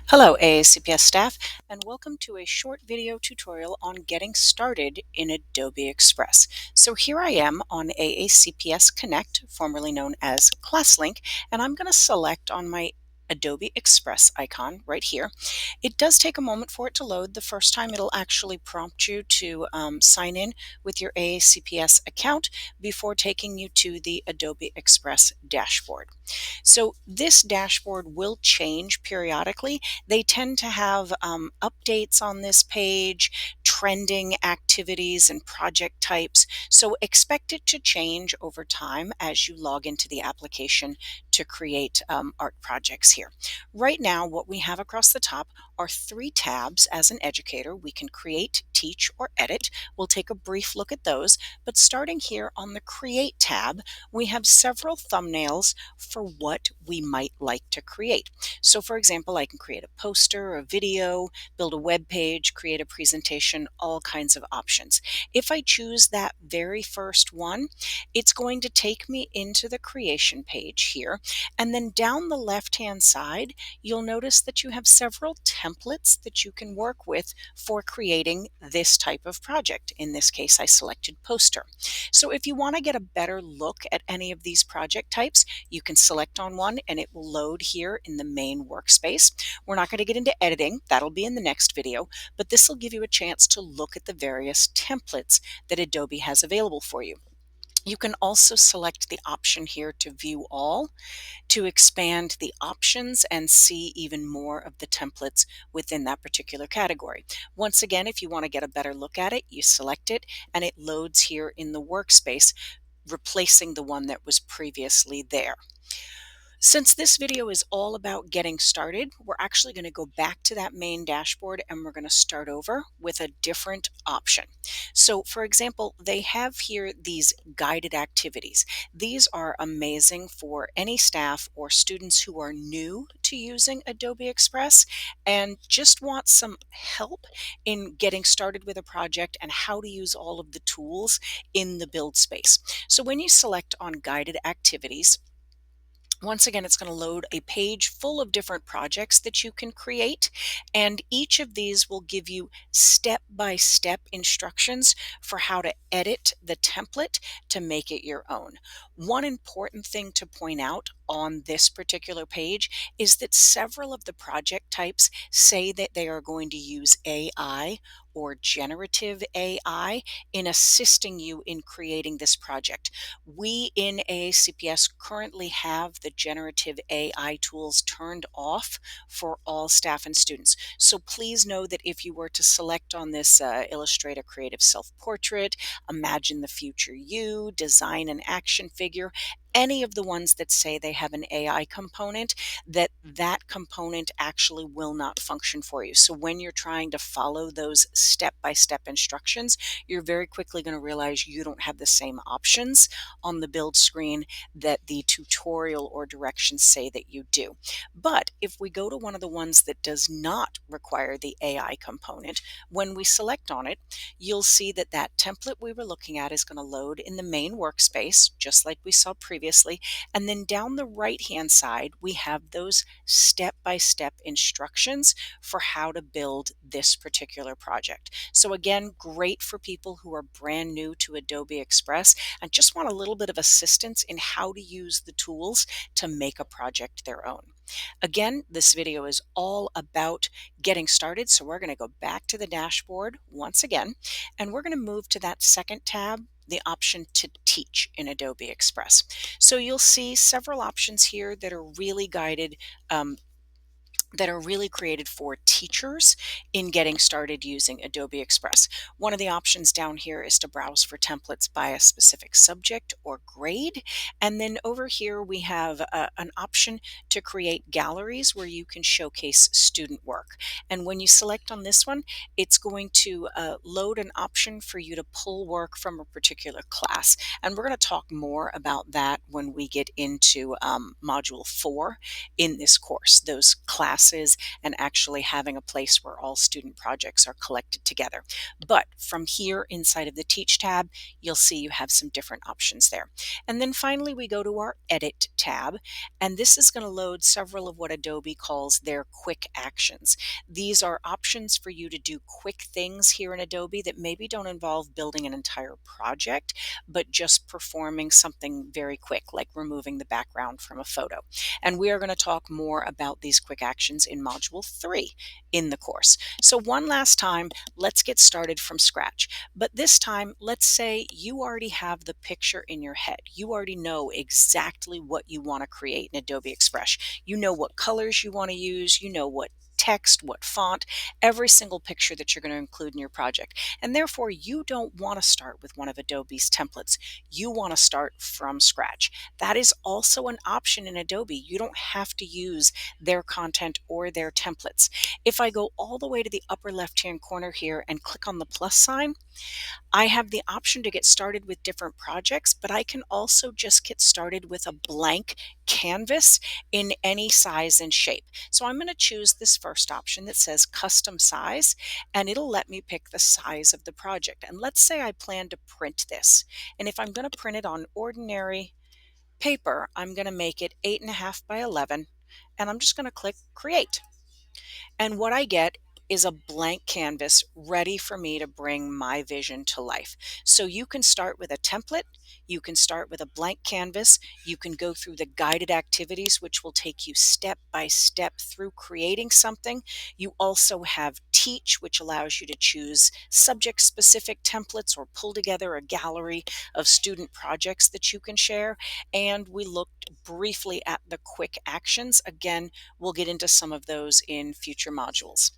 Hello, AACPS staff, and welcome to a short video tutorial on getting started in Adobe Express. So here I am on AACPS Connect, formerly known as ClassLink, and I'm going to select on my Adobe Express icon right here. It does take a moment for it to load. The first time it'll actually prompt you to sign in with your AACPS account before taking you to the Adobe Express dashboard. So this dashboard will change periodically. They tend to have updates on this page, trending activities and project types. So expect it to change over time as you log into the application to create art projects here. Right now, what we have across the top are three tabs. As an educator, we can create, teach, or edit. We'll take a brief look at those, but starting here on the Create tab, we have several thumbnails for what we might like to create. So for example, I can create a poster, a video, build a web page, create a presentation, all kinds of options. If I choose that very first one, it's going to take me into the creation page here. And then down the left-hand side, you'll notice that you have several templates that you can work with for creating this type of project. In this case, I selected poster. So if you want to get a better look at any of these project types, you can select on one and it will load here in the main workspace. We're not going to get into editing, that'll be in the next video, but this will give you a chance to look at the various templates that Adobe has available for you. You can also select the option here to view all, to expand the options and see even more of the templates within that particular category. Once again, if you want to get a better look at it, you select it and it loads here in the workspace, replacing the one that was previously there. Since this video is all about getting started, we're actually going to go back to that main dashboard and we're going to start over with a different option. So for example, they have here these guided activities. These are amazing for any staff or students who are new to using Adobe Express and just want some help in getting started with a project and how to use all of the tools in the build space. So when you select on guided activities, once again, it's going to load a page full of different projects that you can create, and each of these will give you step-by-step instructions for how to edit the template to make it your own. One important thing to point out on this particular page is that several of the project types say that they are going to use AI or generative AI in assisting you in creating this project. We in AACPS currently have the generative AI tools turned off for all staff and students. So please know that if you were to select on this illustrate a creative self-portrait, imagine the future you, design an action figure, any of the ones that say they have an AI component, that component actually will not function for you. So when you're trying to follow those step-by-step instructions, you're very quickly going to realize you don't have the same options on the build screen that the tutorial or directions say that you do. But if we go to one of the ones that does not require the AI component, when we select on it, you'll see that that template we were looking at is going to load in the main workspace, just like we saw previously. And then down the right-hand side, we have those step-by-step instructions for how to build this particular project. So again, great for people who are brand new to Adobe Express and just want a little bit of assistance in how to use the tools to make a project their own. Again, this video is all about getting started, so we're going to go back to the dashboard once again, and we're going to move to that second tab, the option to teach in Adobe Express. So you'll see several options here that are really guided that are really created for teachers in getting started using Adobe Express. One of the options down here is to browse for templates by a specific subject or grade. And then over here we have an option to create galleries where you can showcase student work. And when you select on this one, it's going to load an option for you to pull work from a particular class. And we're going to talk more about that when we get into Module 4 in this course, those class classes and actually having a place where all student projects are collected together. But from here inside of the Teach tab, you'll see you have some different options there. And then finally, we go to our Edit tab, and this is going to load several of what Adobe calls their quick actions. These are options for you to do quick things here in Adobe that maybe don't involve building an entire project, but just performing something very quick, like removing the background from a photo. And we are going to talk more about these quick actions in Module 3 in the course. So one last time, let's get started from scratch. But this time, let's say you already have the picture in your head. You already know exactly what you want to create in Adobe Express. You know what colors you want to use. You know what text, what font, every single picture that you're going to include in your project. And therefore, you don't want to start with one of Adobe's templates. You want to start from scratch. That is also an option in Adobe. You don't have to use their content or their templates. If I go all the way to the upper left-hand corner here and click on the plus sign, I have the option to get started with different projects, but I can also just get started with a blank canvas in any size and shape. So I'm going to choose this first option that says custom size, and it'll let me pick the size of the project. And let's say I plan to print this. And if I'm going to print it on ordinary paper, I'm going to make it 8.5 by 11, and I'm just going to click create. And what I get is a blank canvas ready for me to bring my vision to life. So you can start with a template, you can start with a blank canvas, you can go through the guided activities, which will take you step by step through creating something. You also have Teach, which allows you to choose subject specific templates or pull together a gallery of student projects that you can share. And we looked briefly at the quick actions. Again, we'll get into some of those in future modules.